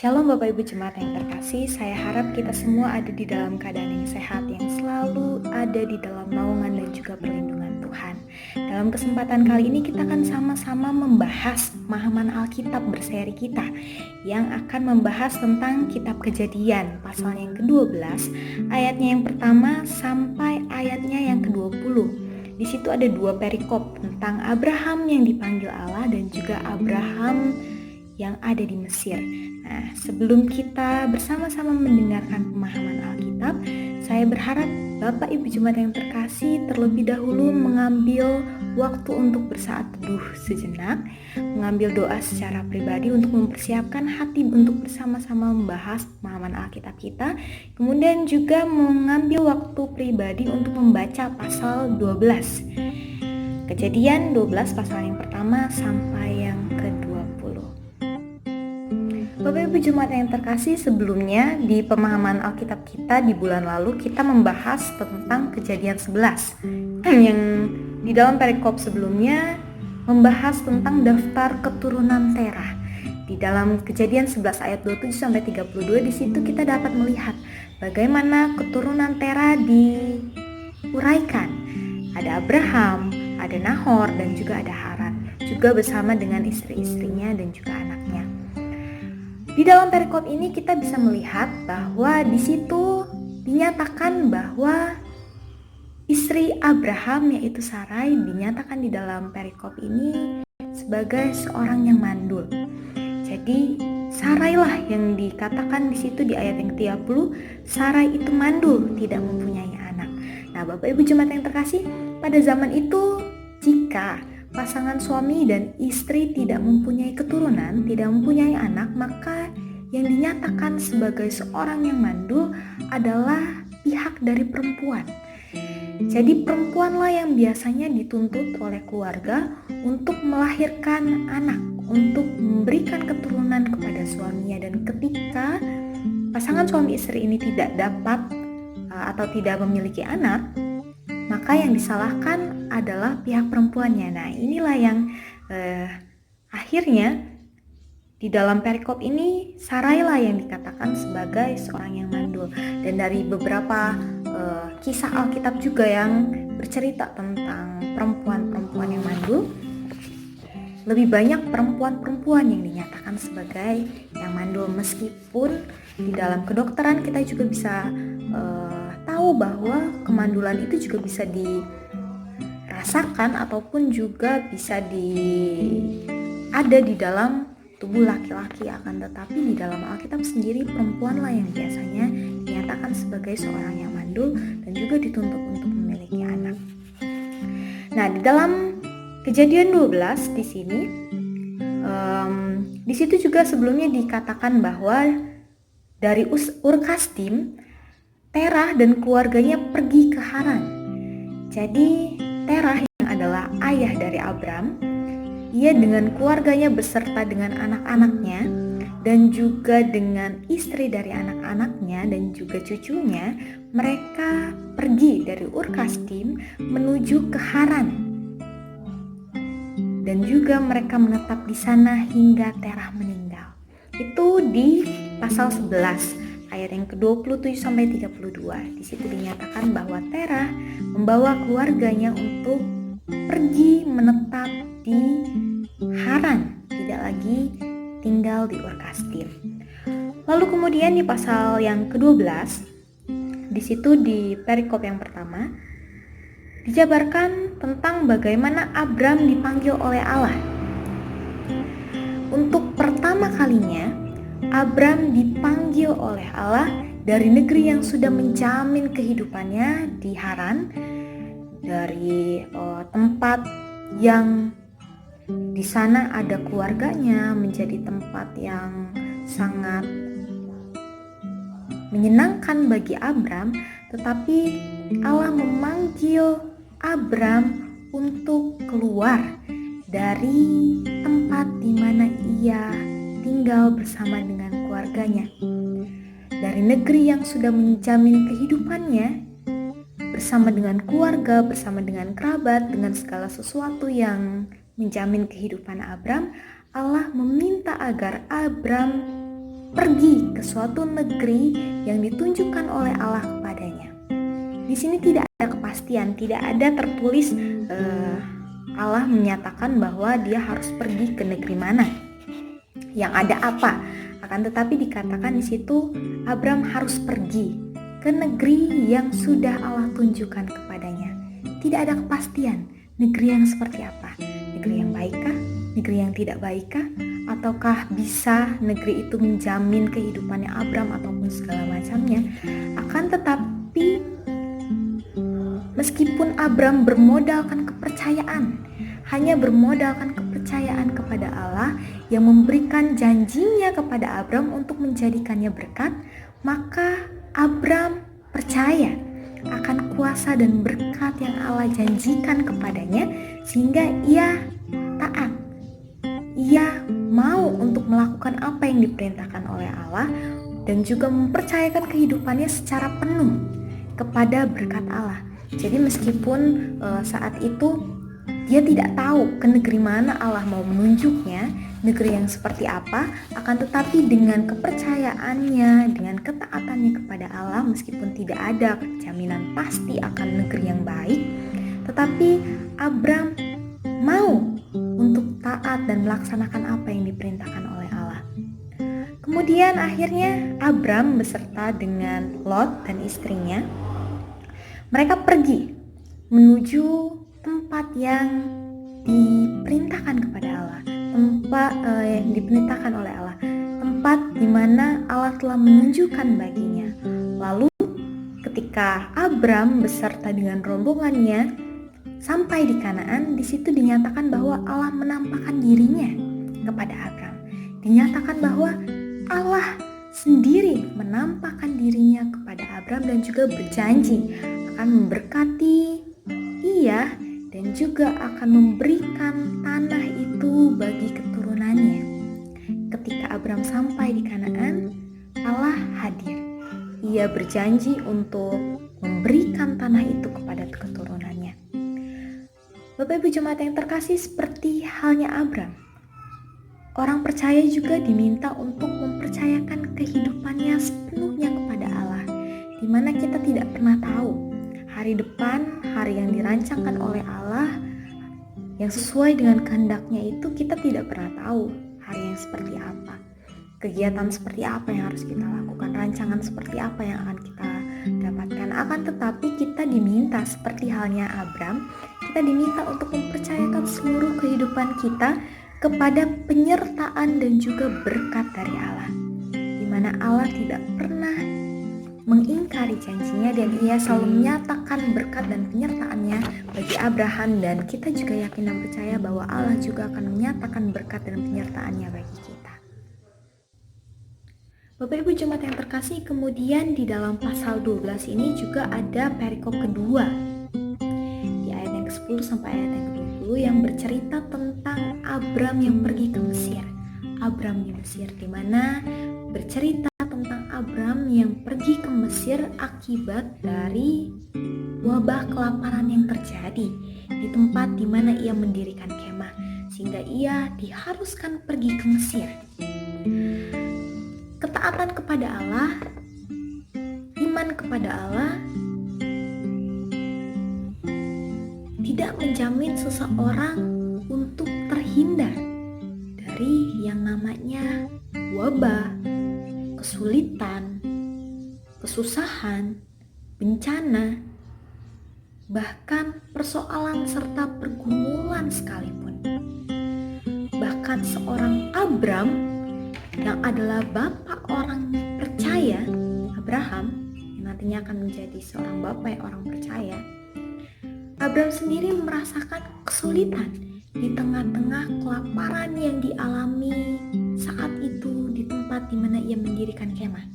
Shalom Bapak Ibu Jemaat yang terkasih, saya harap kita semua ada di dalam keadaan yang sehat, yang selalu ada di dalam naungan dan juga perlindungan Tuhan. Dalam kesempatan kali ini kita akan sama-sama membahas pemahaman Alkitab berseri kita yang akan membahas tentang kitab Kejadian, pasal yang ke-12, ayatnya yang pertama sampai ayatnya yang ke-20. Di situ ada dua perikop tentang Abraham yang dipanggil Allah dan juga Abraham yang ada di Mesir. Nah, sebelum kita bersama-sama mendengarkan pemahaman Alkitab, saya berharap Bapak Ibu Jemaat yang terkasih terlebih dahulu mengambil waktu untuk bersaat teduh sejenak, mengambil doa secara pribadi untuk mempersiapkan hati untuk bersama-sama membahas pemahaman Alkitab kita, kemudian juga mengambil waktu pribadi untuk membaca pasal 12. Kejadian 12 pasal yang pertama sampai yang ke-20. Bapak Ibu Jemaat yang terkasih, sebelumnya di pemahaman Alkitab kita di bulan lalu kita membahas tentang Kejadian 11 yang di dalam perikop sebelumnya membahas tentang daftar keturunan Terah. Di dalam Kejadian 11 ayat 27 sampai 32 di situ kita dapat melihat bagaimana keturunan Terah diuraikan. Ada Abraham, ada Nahor dan juga ada Haran, juga bersama dengan istri-istrinya dan juga anaknya. Di dalam perikop ini kita bisa melihat bahwa di situ dinyatakan bahwa istri Abraham yaitu Sarai dinyatakan di dalam perikop ini sebagai seorang yang mandul. Jadi Sarai lah yang dikatakan di situ di ayat yang ke-30, Sarai itu mandul, tidak mempunyai anak. Nah, Bapak Ibu Jemaat yang terkasih, pada zaman itu jika pasangan suami dan istri tidak mempunyai keturunan, tidak mempunyai anak, maka yang dinyatakan sebagai seorang yang mandul adalah pihak dari perempuan. Jadi perempuanlah yang biasanya dituntut oleh keluarga untuk melahirkan anak, untuk memberikan keturunan kepada suaminya. Dan ketika pasangan suami istri ini tidak dapat atau tidak memiliki anak, maka yang disalahkan adalah pihak perempuannya. Nah, inilah yang akhirnya di dalam perikop ini Sarai lah yang dikatakan sebagai seorang yang mandul. Dan dari beberapa kisah Alkitab juga yang bercerita tentang perempuan-perempuan yang mandul, lebih banyak perempuan-perempuan yang dinyatakan sebagai yang mandul. Meskipun di dalam kedokteran kita juga bisa tahu bahwa kemandulan itu juga bisa dirasakan ataupun juga bisa ada di dalam tubuh laki-laki, akan tetapi di dalam Alkitab sendiri perempuanlah yang biasanya dinyatakan sebagai seorang yang mandul dan juga dituntut untuk memiliki anak. Nah, di dalam Kejadian 12 di sini di situ juga sebelumnya dikatakan bahwa dari Ur-Kasdim Terah dan keluarganya pergi ke Haran. Jadi Terah yang adalah ayah dari Abram, ia dengan keluarganya beserta dengan anak-anaknya dan juga dengan istri dari anak-anaknya dan juga cucunya, mereka pergi dari Ur-Kasdim menuju ke Haran. Dan juga mereka menetap di sana hingga Terah meninggal. Itu di pasal 11 ayat yang ke-27 sampai 32. Di situ dinyatakan bahwa Terah membawa keluarganya untuk pergi menetap di Haran, tidak lagi tinggal di Ur-Kasdim. Lalu kemudian di pasal yang ke-12, di situ di perikop yang pertama dijabarkan tentang bagaimana Abram dipanggil oleh Allah. Untuk pertama kalinya Abram dipanggil oleh Allah dari negeri yang sudah menjamin kehidupannya di Haran, dari tempat yang di sana ada keluarganya, menjadi tempat yang sangat menyenangkan bagi Abram, tetapi Allah memanggil Abram untuk keluar dari tempat di mana ia tinggal bersama dengan keluarganya, dari negeri yang sudah menjamin kehidupannya bersama dengan keluarga, bersama dengan kerabat, dengan segala sesuatu yang menjamin kehidupan Abram. Allah meminta agar Abram pergi ke suatu negeri yang ditunjukkan oleh Allah kepadanya. Di sini tidak ada kepastian, tidak ada tertulis Allah menyatakan bahwa dia harus pergi ke negeri mana, yang ada apa. Akan tetapi dikatakan di situ Abram harus pergi ke negeri yang sudah Allah tunjukkan kepadanya. Tidak ada kepastian negeri yang seperti apa, negeri yang baikkah, negeri yang tidak baikkah, ataukah bisa negeri itu menjamin kehidupannya Abram ataupun segala macamnya. Akan tetapi meskipun Abram bermodalkan kepercayaan, hanya bermodalkan kepercayaan kepada Allah yang memberikan janjinya kepada Abram untuk menjadikannya berkat, maka Abram percaya akan kuasa dan berkat yang Allah janjikan kepadanya, sehingga ia taat. Ia mau untuk melakukan apa yang diperintahkan oleh Allah dan juga mempercayakan kehidupannya secara penuh kepada berkat Allah. Jadi meskipun saat itu dia tidak tahu ke negeri mana Allah mau menunjuknya, negeri yang seperti apa, akan tetapi dengan kepercayaannya, dengan ketaatannya kepada Allah, meskipun tidak ada jaminan pasti akan negeri yang baik, tetapi Abram mau untuk taat dan melaksanakan apa yang diperintahkan oleh Allah. Kemudian akhirnya Abram beserta dengan Lot dan istrinya, mereka pergi menuju tempat yang diperintahkan kepada Allah, tempat yang diperintahkan oleh Allah, tempat di mana Allah telah menunjukkan baginya. Lalu ketika Abram beserta dengan rombongannya sampai di Kanaan, di situ dinyatakan bahwa Allah menampakkan dirinya kepada Abram. Dinyatakan bahwa Allah sendiri menampakkan dirinya kepada Abram dan juga berjanji akan memberkati ia dan juga akan memberikan tanah itu bagi keturunannya. Ketika Abram sampai di Kanaan, Allah hadir. Ia berjanji untuk memberikan tanah itu kepada keturunannya. Bapak Ibu jemaat yang terkasih, seperti halnya Abram, orang percaya juga diminta untuk mempercayakan kehidupannya sepenuhnya kepada Allah, di mana kita tidak pernah tahu hari depan, hari yang dirancangkan oleh Allah yang sesuai dengan kehendaknya itu kita tidak pernah tahu hari yang seperti apa, kegiatan seperti apa yang harus kita lakukan, rancangan seperti apa yang akan kita dapatkan. Akan tetapi kita diminta seperti halnya Abram, kita diminta untuk mempercayakan seluruh kehidupan kita kepada penyertaan dan juga berkat dari Allah, di mana Allah tidak pernah mengingkari janjinya dan ia selalu menyatakan berkat dan penyertaannya bagi Abraham, dan kita juga yakin dan percaya bahwa Allah juga akan menyatakan berkat dan penyertaannya bagi kita. Bapak Ibu jemaat yang terkasih, kemudian di dalam pasal 12 ini juga ada perikop kedua di ayat yang ke-10 sampai ayat yang ke-20 yang bercerita tentang Abram yang pergi ke Mesir. Abram di Mesir, di mana bercerita tentang Abram yang pergi ke Mesir akibat dari wabah kelaparan yang terjadi di tempat di mana ia mendirikan kemah, sehingga ia diharuskan pergi ke Mesir. Ketaatan kepada Allah, iman kepada Allah tidak menjamin seseorang untuk terhindar dari yang namanya wabah, kesulitan, kesusahan, bencana, bahkan persoalan serta pergumulan sekalipun. Bahkan seorang Abram yang adalah bapak orang percaya, Abraham, yang nantinya akan menjadi seorang bapak yang orang percaya, Abram sendiri merasakan kesulitan di tengah-tengah kelaparan yang dialami saat itu di tempat di mana ia mendirikan kemah.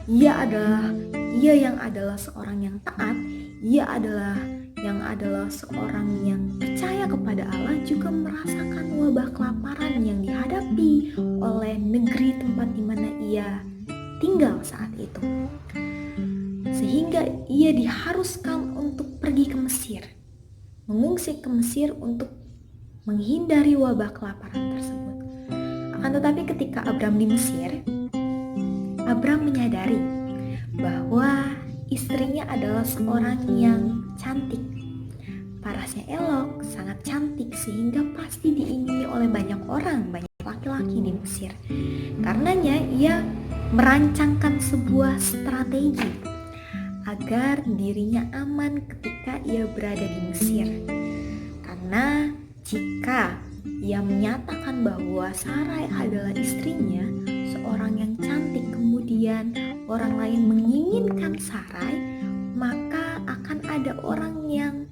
Ia yang adalah seorang yang taat, ia yang adalah seorang yang percaya kepada Allah, juga merasakan wabah kelaparan yang dihadapi oleh negeri tempat di mana ia tinggal saat itu. Sehingga ia diharuskan untuk pergi ke Mesir, mengungsi ke Mesir untuk menghindari wabah kelaparan tersebut. Akan tetapi ketika Abram di Mesir, Abram menyadari bahwa istrinya adalah seorang yang cantik, parasnya elok, sangat cantik, sehingga pasti diingini oleh banyak orang, banyak laki-laki di Mesir. Karenanya ia merancangkan sebuah strategi agar dirinya aman ketika ia berada di Mesir. Karena jika ia menyatakan bahwa Sarai adalah istrinya, seorang yang cantik, kemudian orang lain menginginkan Sarai, maka akan ada orang yang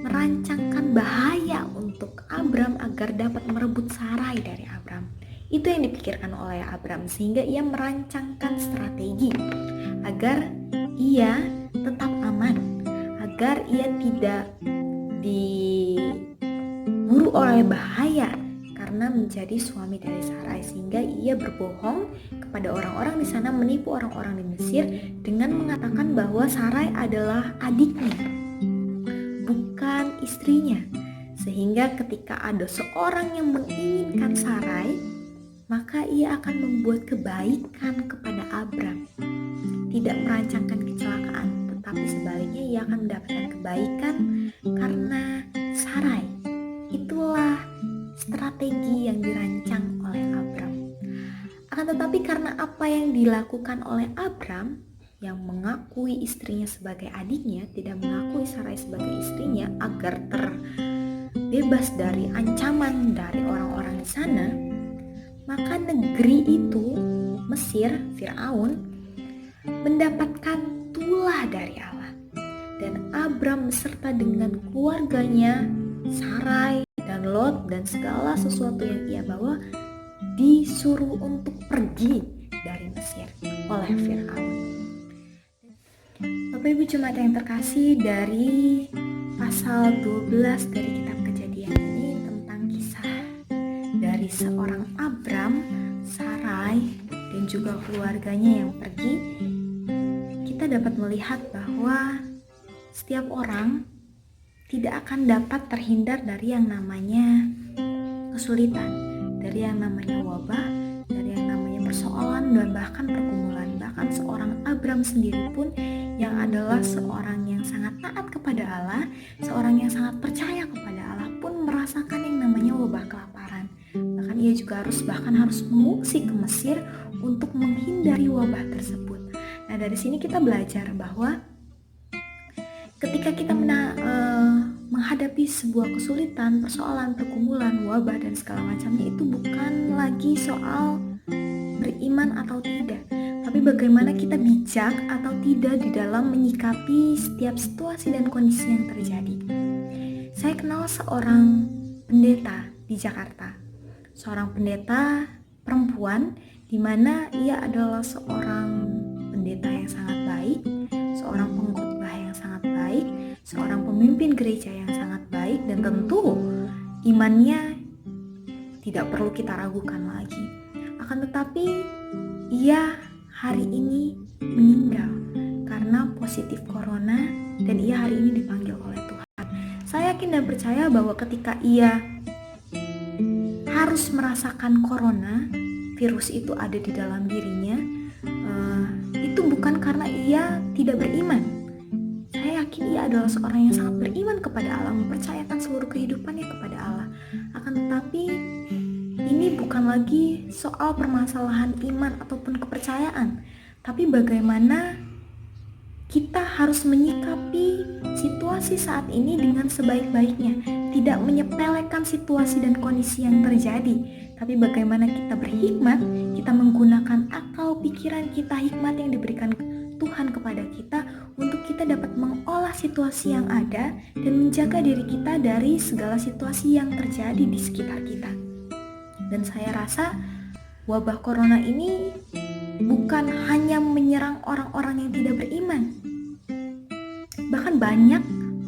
merancangkan bahaya untuk Abram agar dapat merebut Sarai dari Abram. Itu yang dipikirkan oleh Abram, sehingga ia merancangkan strategi agar ia tetap aman, agar ia tidak diburu oleh bahaya karena menjadi suami dari Sarai, sehingga ia berbohong kepada orang-orang di sana, menipu orang-orang di Mesir dengan mengatakan bahwa Sarai adalah adiknya, bukan istrinya. Sehingga ketika ada seorang yang menginginkan Sarai, maka ia akan membuat kebaikan kepada Abram, tidak merancangkan kecelakaan, tetapi sebaliknya ia akan mendapatkan kebaikan karena Sarai. Itulah strategi yang dirancang oleh Abram. Akan tetapi karena apa yang dilakukan oleh Abram, yang mengakui istrinya sebagai adiknya, tidak mengakui Sarai sebagai istrinya agar terbebas dari ancaman dari orang-orang di sana, maka negeri itu, Mesir, Firaun, mendapatkan tulah dari Allah. Dan Abram beserta dengan keluarganya, Sarai dan Lot dan segala sesuatu yang ia bawa, disuruh untuk pergi dari Mesir oleh Firaun. Bapak Ibu Jemaat yang terkasih, dari pasal 12 dari kitab Kejadian ini tentang kisah dari seorang Abram, Sarai, dan juga keluarganya yang pergi, kita dapat melihat bahwa setiap orang tidak akan dapat terhindar dari yang namanya kesulitan, dari yang namanya wabah, dari yang namanya persoalan, dan bahkan pergumulan. Bahkan seorang Abram sendiri pun yang adalah seorang yang sangat taat kepada Allah, seorang yang sangat percaya kepada Allah pun merasakan yang namanya wabah kelaparan. Bahkan ia juga harus mengungsi ke Mesir untuk menghindari wabah tersebut. Nah, dari sini kita belajar bahwa ketika kita menghadapi sebuah kesulitan, persoalan, pergumulan, wabah, dan segala macamnya, itu bukan lagi soal beriman atau tidak, tapi bagaimana kita bijak atau tidak di dalam menyikapi setiap situasi dan kondisi yang terjadi. Saya kenal seorang pendeta di Jakarta, seorang pendeta perempuan, di mana ia adalah seorang pendeta yang sangat baik, seorang pengkhotbah yang sangat baik, seorang pemimpin gereja yang sangat baik, dan tentu imannya tidak perlu kita ragukan lagi. Akan tetapi ia hari ini meninggal karena positif corona, dan ia hari ini dipanggil oleh Tuhan. Saya yakin dan percaya bahwa ketika ia harus merasakan corona, virus itu ada di dalam dirinya, itu bukan karena ia tidak beriman. Saya yakin ia adalah seorang yang sangat beriman kepada Allah, mempercayakan seluruh kehidupannya kepada Allah. Akan tetapi ini bukan lagi soal permasalahan iman ataupun kepercayaan, tapi bagaimana kita harus menyikapi situasi saat ini dengan sebaik-baiknya, tidak menyepelekan situasi dan kondisi yang terjadi, tapi bagaimana kita berhikmat, kita menggunakan akal pikiran kita, hikmat yang diberikan Tuhan kepada kita untuk kita dapat mengolah situasi yang ada dan menjaga diri kita dari segala situasi yang terjadi di sekitar kita. Dan saya rasa wabah corona ini bukan hanya menyerang orang-orang yang tidak beriman. Bahkan banyak,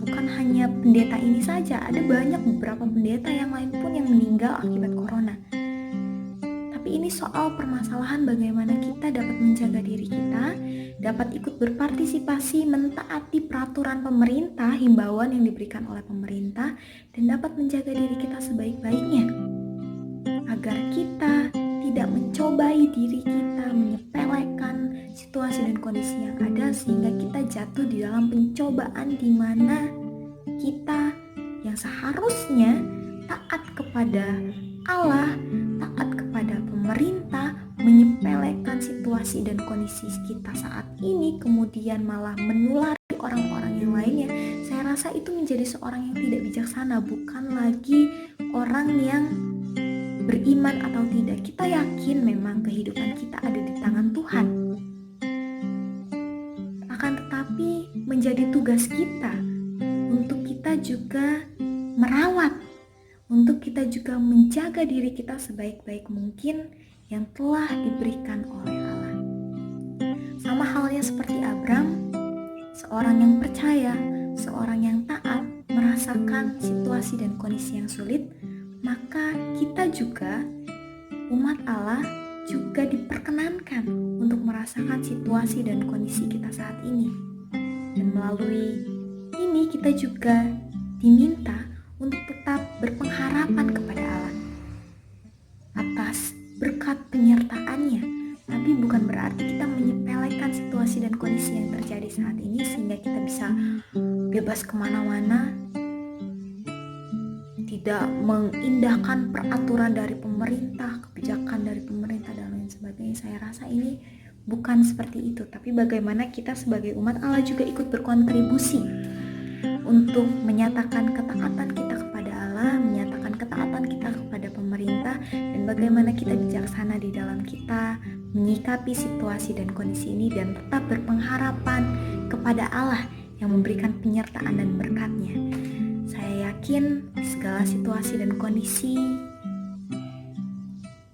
bukan hanya pendeta ini saja, ada banyak beberapa pendeta yang lain pun yang meninggal akibat corona. Tapi ini soal permasalahan bagaimana kita dapat menjaga diri kita, dapat ikut berpartisipasi mentaati peraturan pemerintah, himbauan yang diberikan oleh pemerintah, dan dapat menjaga diri kita sebaik-baiknya agar kita tidak mencobai diri kita, menyepelekan situasi dan kondisi yang ada sehingga kita jatuh di dalam pencobaan di mana kita yang seharusnya taat kepada Allah, taat kepada pemerintah, menyepelekan situasi dan kondisi kita saat ini, kemudian malah menulari orang-orang yang lainnya. Saya rasa itu menjadi seorang yang tidak bijaksana, bukan lagi orang yang beriman atau tidak. Kita yakin memang kehidupan kita ada di tangan Tuhan. Akan tetapi menjadi tugas kita untuk kita juga merawat, untuk kita juga menjaga diri kita sebaik-baik mungkin yang telah diberikan oleh Allah. Sama halnya seperti Abram, seorang yang percaya, seorang yang taat, merasakan situasi dan kondisi yang sulit, maka kita juga, umat Allah, juga diperkenankan untuk merasakan situasi dan kondisi kita saat ini. Dan melalui ini kita juga diminta untuk tetap berpengharapan kepada Allah atas berkat penyertaannya. Tapi bukan berarti kita menyepelekan situasi dan kondisi yang terjadi saat ini sehingga kita bisa bebas kemana-mana, tidak mengindahkan peraturan dari pemerintah, kebijakan dari pemerintah dan lain sebagainya. Saya rasa ini bukan seperti itu, tapi bagaimana kita sebagai umat Allah juga ikut berkontribusi untuk menyatakan ketaatan kita kepada Allah, menyatakan ketaatan kita kepada pemerintah, dan bagaimana kita bijaksana di dalam kita menyikapi situasi dan kondisi ini dan tetap berpengharapan kepada Allah yang memberikan penyertaan dan berkat-Nya. Saya yakin segala situasi dan kondisi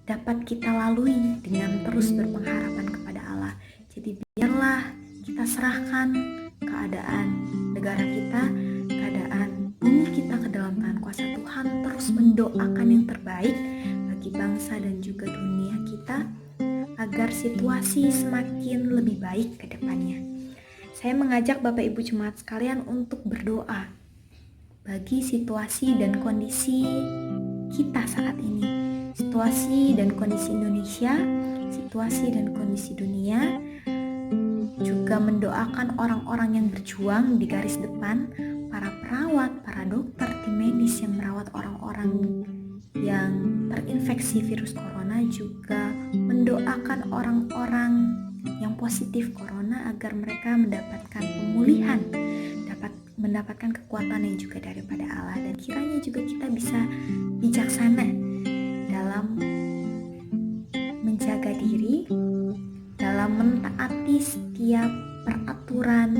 dapat kita lalui dengan terus berpengharapan kepada Allah. Jadi biarlah kita serahkan keadaan negara kita, keadaan bumi kita ke dalam tangan kuasa Tuhan, terus mendoakan yang terbaik bagi bangsa dan juga dunia kita agar situasi semakin lebih baik ke depannya. Saya mengajak Bapak Ibu Jemaat sekalian untuk berdoa bagi situasi dan kondisi kita saat ini, situasi dan kondisi Indonesia, situasi dan kondisi dunia, juga mendoakan orang-orang yang berjuang di garis depan, para perawat, para dokter, tim medis yang merawat orang-orang yang terinfeksi virus corona, juga mendoakan orang-orang yang positif corona agar mereka mendapatkan pemulihan, dapat mendapatkan kekuatan yang juga daripada Allah, dan kiranya juga kita bisa bijaksana dalam menjaga diri, dalam mentaati setiap peraturan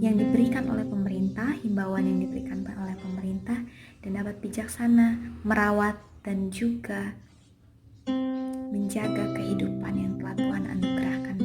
yang diberikan oleh pemerintah, himbauan yang diberikan oleh pemerintah, dan dapat bijaksana merawat dan juga menjaga kehidupan yang telah Tuhan anugerahkan